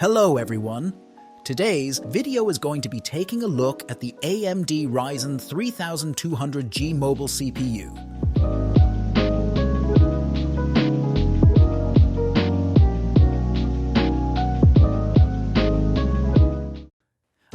Hello everyone! Today's video is going to be taking a look at the AMD Ryzen 3200G mobile CPU.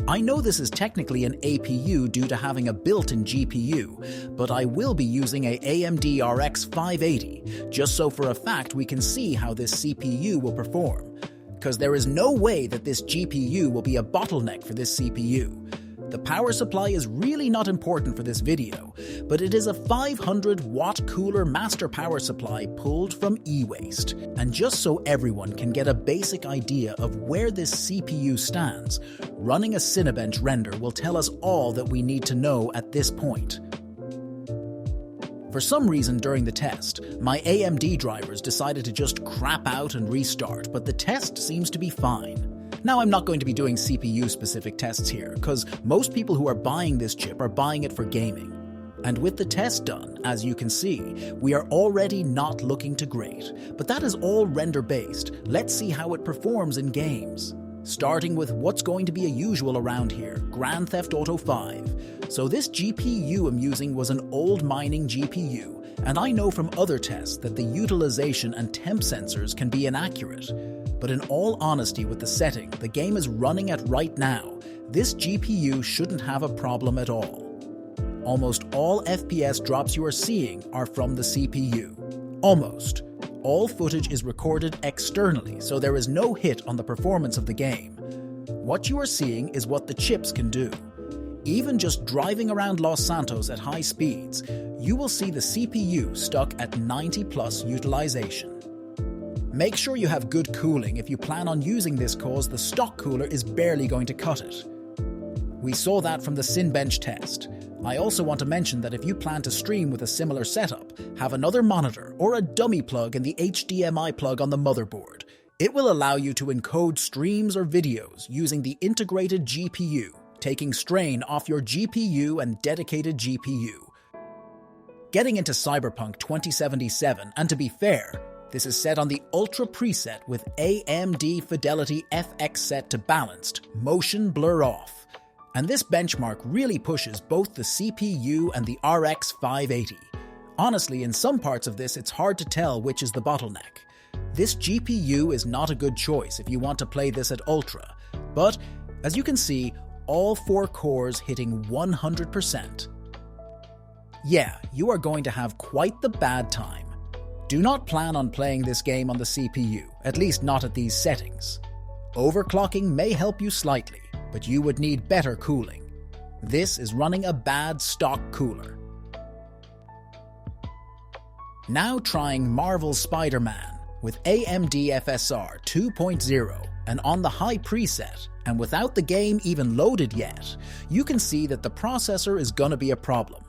I know this is technically an APU due to having a built-in GPU, but I will be using a AMD RX 580, just so for a fact we can see how this CPU will perform. Because there is no way that this GPU will be a bottleneck for this CPU. The power supply is really not important for this video, but it is a 500-watt cooler master power supply pulled from e-waste. And just so everyone can get a basic idea of where this CPU stands, running a Cinebench render will tell us all that we need to know at this point. For some reason during the test, my AMD drivers decided to just crap out and restart, but the test seems to be fine. Now, I'm not going to be doing CPU-specific tests here, because most people who are buying this chip are buying it for gaming. And with the test done, as you can see, we are already not looking too great. But that is all render-based. Let's see how it performs in games. Starting with what's going to be a usual around here, Grand Theft Auto 5. So this GPU I'm using was an old mining GPU, and I know from other tests that the utilization and temp sensors can be inaccurate. But in all honesty with the setting the game is running at right now, this GPU shouldn't have a problem at all. Almost all FPS drops you are seeing are from the CPU. Almost. All footage is recorded externally, so there is no hit on the performance of the game. What you are seeing is what the chips can do. Even just driving around Los Santos at high speeds, you will see the CPU stuck at 90+ utilization. Make sure you have good cooling if you plan on using this, cause the stock cooler is barely going to cut it. We saw that from the Cinebench test. I also want to mention that if you plan to stream with a similar setup, have another monitor or a dummy plug in the HDMI plug on the motherboard. It will allow you to encode streams or videos using the integrated GPU, taking strain off your GPU and dedicated GPU. Getting into Cyberpunk 2077, and to be fair, this is set on the Ultra preset with AMD Fidelity FX set to balanced, motion blur off. And this benchmark really pushes both the CPU and the RX 580. Honestly, in some parts of this, it's hard to tell which is the bottleneck. This GPU is not a good choice if you want to play this at Ultra, but as you can see, all 4 cores hitting 100%. Yeah, you are going to have quite the bad time. Do not plan on playing this game on the CPU, at least not at these settings. Overclocking may help you slightly, but you would need better cooling. This is running a bad stock cooler. Now trying Marvel's Spider-Man with AMD FSR 2.0 and on the high preset, and without the game even loaded yet, you can see that the processor is gonna be a problem.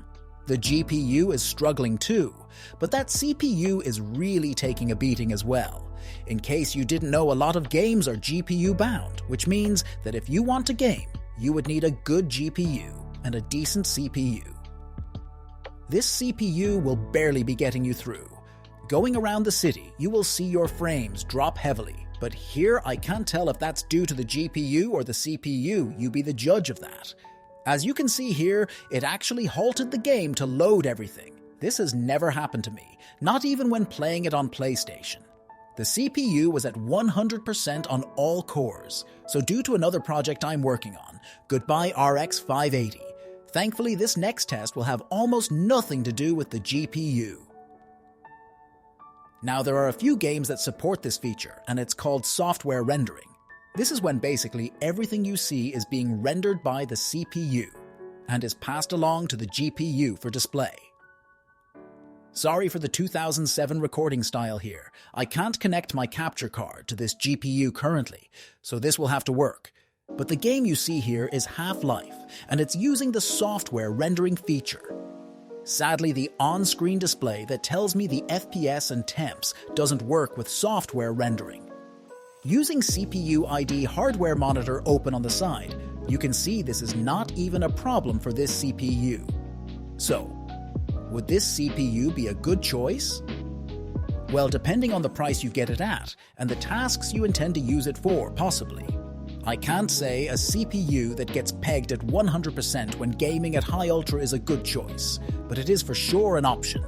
The GPU is struggling too, but that CPU is really taking a beating as well. In case you didn't know, a lot of games are GPU bound, which means that if you want to game, you would need a good GPU and a decent CPU. This CPU will barely be getting you through. Going around the city, you will see your frames drop heavily, but here I can't tell if that's due to the GPU or the CPU. You be the judge of that. As you can see here, it actually halted the game to load everything. This has never happened to me, not even when playing it on PlayStation. The CPU was at 100% on all cores, so due to another project I'm working on, goodbye RX 580. Thankfully, this next test will have almost nothing to do with the GPU. Now, there are a few games that support this feature, and it's called software rendering. This is when basically everything you see is being rendered by the CPU and is passed along to the GPU for display. Sorry for the 2007 recording style here. I can't connect my capture card to this GPU currently, so this will have to work. But the game you see here is Half-Life, and it's using the software rendering feature. Sadly, the on-screen display that tells me the FPS and temps doesn't work with software rendering. Using CPU ID hardware monitor open on the side, you can see this is not even a problem for this CPU. So, would this CPU be a good choice? Well, depending on the price you get it at, and the tasks you intend to use it for, possibly. I can't say a CPU that gets pegged at 100% when gaming at high ultra is a good choice, but it is for sure an option.